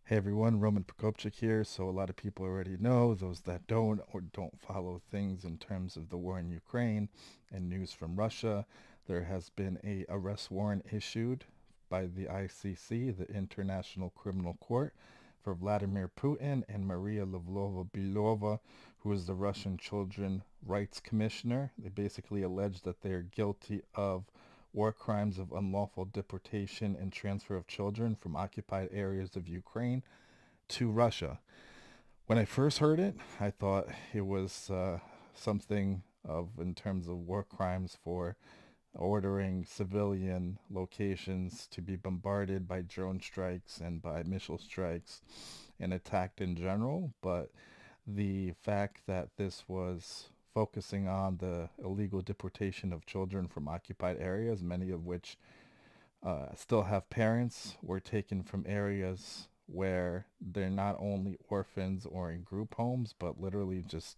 Hey everyone, Roman Prokopchik here. So a lot of people already know, those that don't or don't follow things in terms of the war in Ukraine and news from Russia, there has been a arrest warrant issued by the ICC, the International Criminal Court, for Vladimir Putin and Maria Lvova-Belova, who is the Russian Children Rights Commissioner. They basically allege that they are guilty of war crimes of unlawful deportation and transfer of children from occupied areas of Ukraine to Russia. When I first heard it, I thought it was something of in terms of war crimes for ordering civilian locations to be bombarded by drone strikes and by missile strikes and attacked in general. But the fact that this was focusing on the illegal deportation of children from occupied areas, many of which still have parents, were taken from areas where they're not only orphans or in group homes, but literally just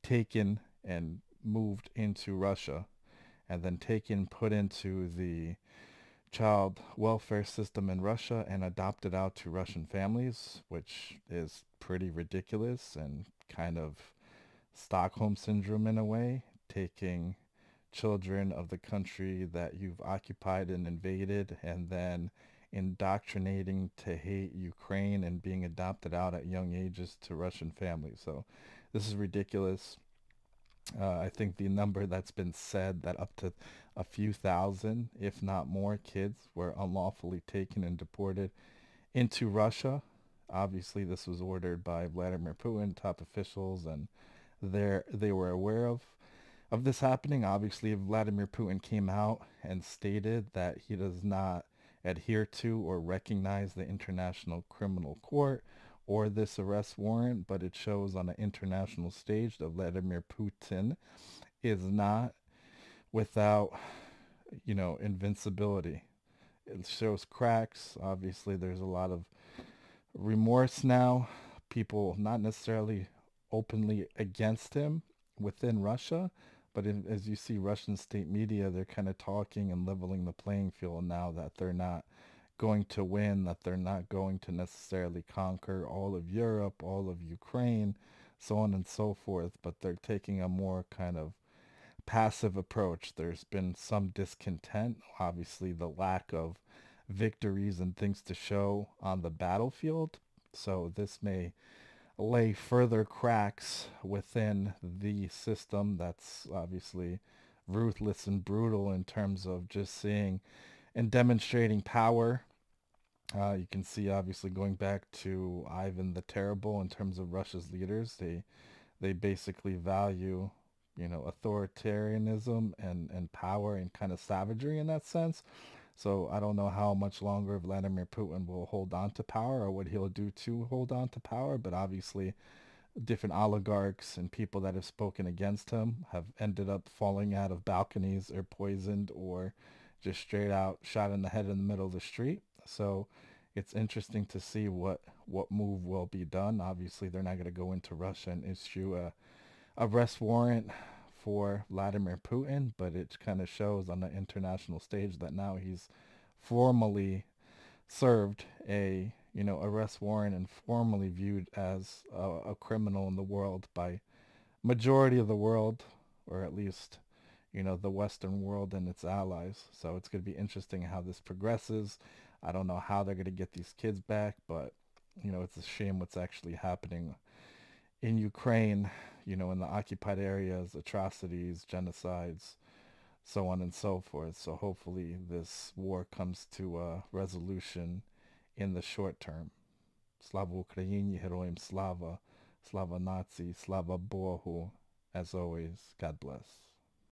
taken and moved into Russia and then taken, put into the child welfare system in Russia and adopted out to Russian families, which is pretty ridiculous and kind of Stockholm syndrome in a way, taking children of the country that you've occupied and invaded and then indoctrinating to hate Ukraine and being adopted out at young ages to Russian families. So this is ridiculous. I think the number that's been said that up to a few thousand, if not more, kids were unlawfully taken and deported into Russia. Obviously, this was ordered by Vladimir Putin, top officials, and they were aware of this happening. Obviously, Vladimir Putin came out and stated that he does not adhere to or recognize the International Criminal Court or this arrest warrant, but it shows on an international stage that Vladimir Putin is not without, invincibility. It shows cracks. Obviously, there's a lot of remorse now. People not necessarily openly against him within Russia, but as you see Russian state media, they're kind of talking and leveling the playing field now that they're not going to win, that they're not going to necessarily conquer all of Europe, all of Ukraine, so on and so forth, but they're taking a more kind of passive approach. There's been some discontent, obviously the lack of victories and things to show on the battlefield. So this may lay further cracks within the system that's obviously ruthless and brutal in terms of just seeing and demonstrating power. You can see obviously going back to Ivan the Terrible in terms of Russia's leaders. They basically value, authoritarianism and power and kind of savagery in that sense. So I don't know how much longer Vladimir Putin will hold on to power or what he'll do to hold on to power, but obviously different oligarchs and people that have spoken against him have ended up falling out of balconies or poisoned or just straight out shot in the head in the middle of the street. So it's interesting to see what move will be done. Obviously, they're not going to go into Russia and issue a arrest warrant for Vladimir Putin, but it kind of shows on the international stage that now he's formally served a arrest warrant and formally viewed as a criminal in the world by majority of the world, or at least the Western world and its allies. So it's going to be interesting how this progresses. I don't know how they're going to get these kids back, but it's a shame what's actually happening in Ukraine, in the occupied areas, atrocities, genocides, so on and so forth. So hopefully this war comes to a resolution in the short term. Slava Ukraini, Heroim Slava, Slava Nazi, Slava Bohu. As always, God bless.